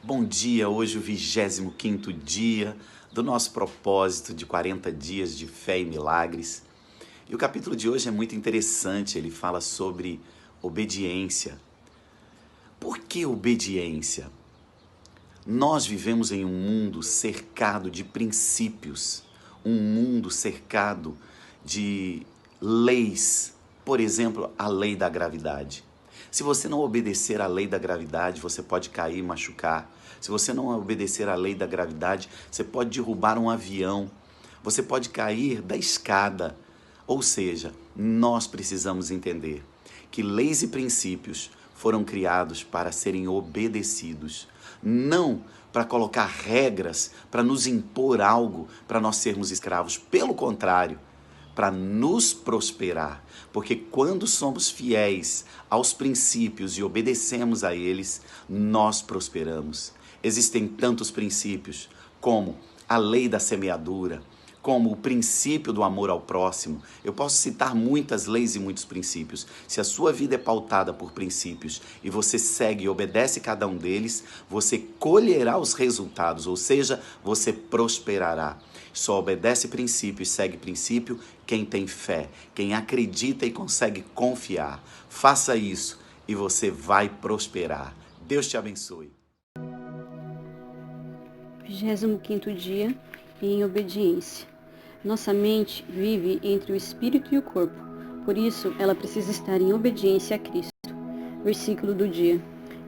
Bom dia, hoje o 25º dia do nosso propósito de 40 dias de fé e milagres. E o capítulo de hoje é muito interessante, ele fala sobre obediência. Por que obediência? Nós vivemos em um mundo cercado de princípios, um mundo cercado de leis, por exemplo, a lei da gravidade. Se você não obedecer à lei da gravidade, você pode cair e machucar. Se você não obedecer à lei da gravidade, você pode derrubar um avião. Você pode cair da escada. Ou seja, nós precisamos entender que leis e princípios foram criados para serem obedecidos, não para colocar regras, para nos impor algo, para nós sermos escravos. Pelo contrário, para nos prosperar, porque quando somos fiéis aos princípios e obedecemos a eles, nós prosperamos. Existem tantos princípios, como a lei da semeadura, como o princípio do amor ao próximo. Eu posso citar muitas leis e muitos princípios. Se a sua vida é pautada por princípios e você segue e obedece cada um deles, você colherá os resultados, ou seja, você prosperará. Só obedece princípio e segue princípio quem tem fé, quem acredita e consegue confiar. Faça isso e você vai prosperar. Deus te abençoe. 25º dia em obediência. Nossa mente vive entre o espírito e o corpo, por isso ela precisa estar em obediência a Cristo. Versículo do dia: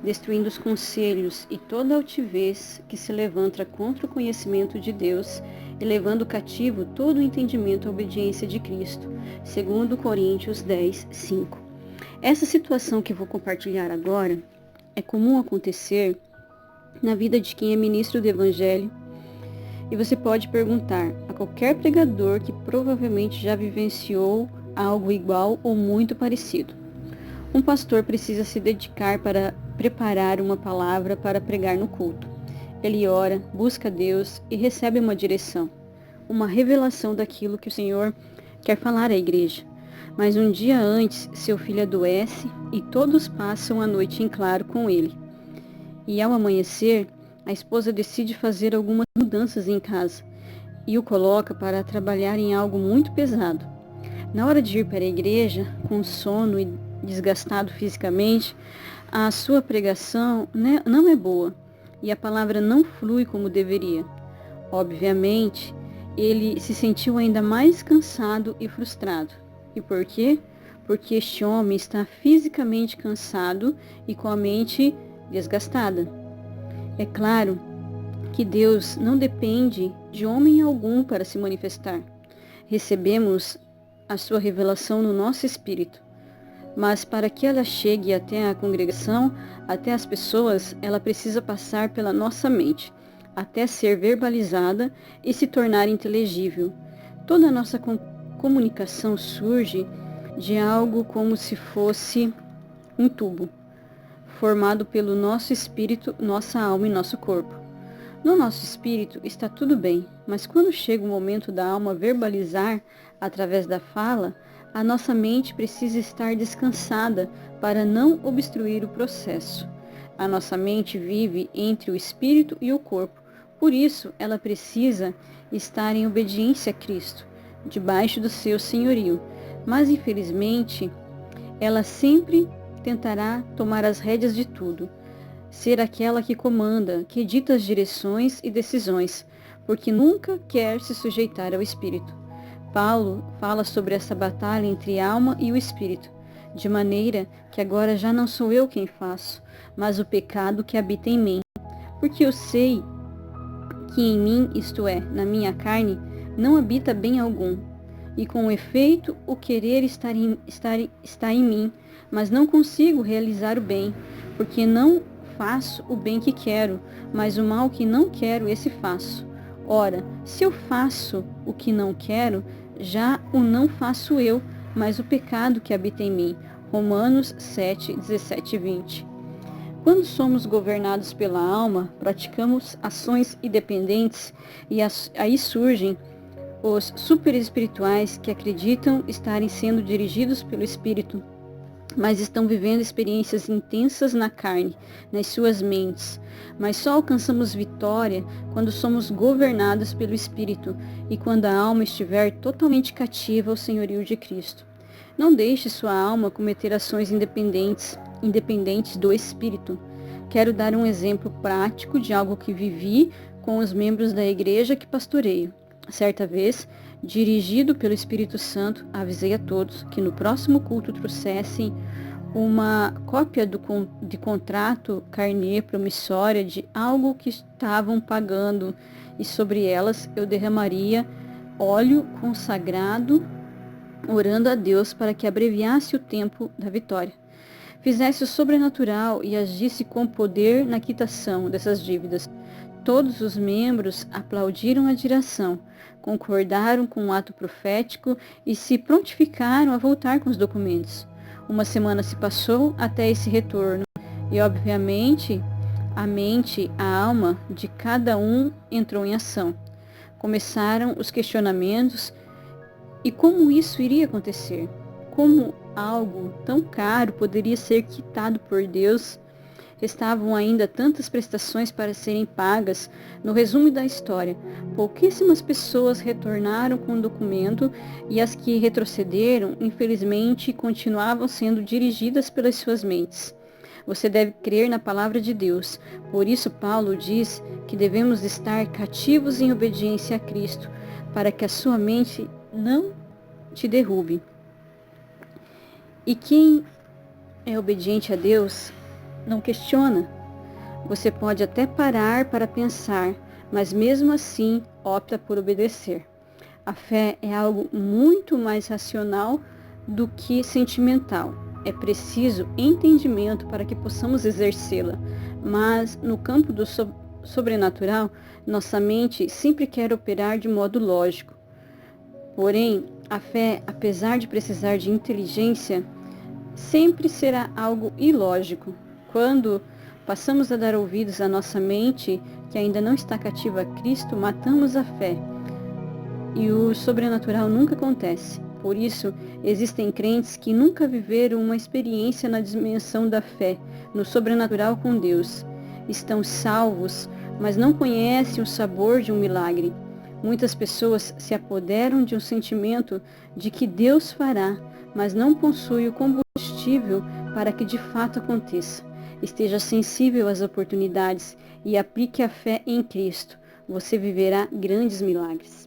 destruindo os conselhos e toda altivez que se levanta contra o conhecimento de Deus, e levando cativo todo o entendimento à obediência de Cristo. Segundo Coríntios 10, 5. Essa situação que vou compartilhar agora é comum acontecer na vida de quem é ministro do Evangelho, e você pode perguntar a qualquer pregador que provavelmente já vivenciou algo igual ou muito parecido. Um pastor precisa se dedicar para preparar uma palavra para pregar no culto. Ele ora, busca Deus e recebe uma direção, uma revelação daquilo que o Senhor quer falar à igreja. Mas um dia antes, seu filho adoece e todos passam a noite em claro com ele. E ao amanhecer, a esposa decide fazer algumas mudanças em casa e o coloca para trabalhar em algo muito pesado. Na hora de ir para a igreja, com sono e desgastado fisicamente, a sua pregação não é boa e a palavra não flui como deveria. Obviamente, ele se sentiu ainda mais cansado e frustrado. E por quê? Porque este homem está fisicamente cansado e com a mente desgastada. É claro que Deus não depende de homem algum para se manifestar. Recebemos a sua revelação no nosso espírito. Mas para que ela chegue até a congregação, até as pessoas, ela precisa passar pela nossa mente, até ser verbalizada e se tornar inteligível. Toda a nossa comunicação surge de algo como se fosse um tubo, formado pelo nosso espírito, nossa alma e nosso corpo. No nosso espírito está tudo bem, mas quando chega o momento da alma verbalizar através da fala, a nossa mente precisa estar descansada para não obstruir o processo. A nossa mente vive entre o espírito e o corpo, por isso ela precisa estar em obediência a Cristo, debaixo do seu senhorio. Mas infelizmente, ela sempre tentará tomar as rédeas de tudo, ser aquela que comanda, que dita as direções e decisões, porque nunca quer se sujeitar ao espírito. Paulo fala sobre essa batalha entre a alma e o espírito, de maneira que agora já não sou eu quem faço, mas o pecado que habita em mim. Porque eu sei que em mim, isto é, na minha carne, não habita bem algum. E com efeito, o querer está em mim, mas não consigo realizar o bem, porque não faço o bem que quero, mas o mal que não quero, esse faço. Ora, se eu faço o que não quero, já o não faço eu, mas o pecado que habita em mim. Romanos 7, 17 e 20. Quando somos governados pela alma, praticamos ações independentes e aí surgem os superespirituais que acreditam estarem sendo dirigidos pelo Espírito. mas estão vivendo experiências intensas na carne, nas suas mentes. Mas só alcançamos vitória quando somos governados pelo Espírito e quando a alma estiver totalmente cativa ao senhorio de Cristo. Não deixe sua alma cometer ações independentes do Espírito. Quero dar um exemplo prático de algo que vivi com os membros da igreja que pastoreio. Certa vez, dirigido pelo Espírito Santo, avisei a todos que no próximo culto trouxessem uma cópia de contrato carnê promissória de algo que estavam pagando, e sobre elas eu derramaria óleo consagrado, orando a Deus para que abreviasse o tempo da vitória, fizesse o sobrenatural e agisse com poder na quitação dessas dívidas. Todos os membros aplaudiram a direção, concordaram com o ato profético e se prontificaram a voltar com os documentos. Uma semana se passou até esse retorno e, obviamente, a mente, a alma de cada um entrou em ação. Começaram os questionamentos e como isso iria acontecer? Como algo tão caro poderia ser quitado por Deus? Restavam ainda tantas prestações para serem pagas. No resumo da história, pouquíssimas pessoas retornaram com o documento e as que retrocederam, infelizmente, continuavam sendo dirigidas pelas suas mentes. Você deve crer na palavra de Deus. Por isso, Paulo diz que devemos estar cativos em obediência a Cristo, para que a sua mente não te derrube. E quem é obediente a Deus não questiona. Você pode até parar para pensar, mas mesmo assim opta por obedecer. A fé é algo muito mais racional do que sentimental. É preciso entendimento para que possamos exercê-la, mas no campo do sobrenatural, nossa mente sempre quer operar de modo lógico. Porém, a fé, apesar de precisar de inteligência, sempre será algo ilógico. Quando passamos a dar ouvidos à nossa mente, que ainda não está cativa a Cristo, matamos a fé. E o sobrenatural nunca acontece. Por isso, existem crentes que nunca viveram uma experiência na dimensão da fé, no sobrenatural com Deus. Estão salvos, mas não conhecem o sabor de um milagre. Muitas pessoas se apoderam de um sentimento de que Deus fará, mas não possuem o combustível para que de fato aconteça. Esteja sensível às oportunidades e aplique a fé em Cristo. Você viverá grandes milagres.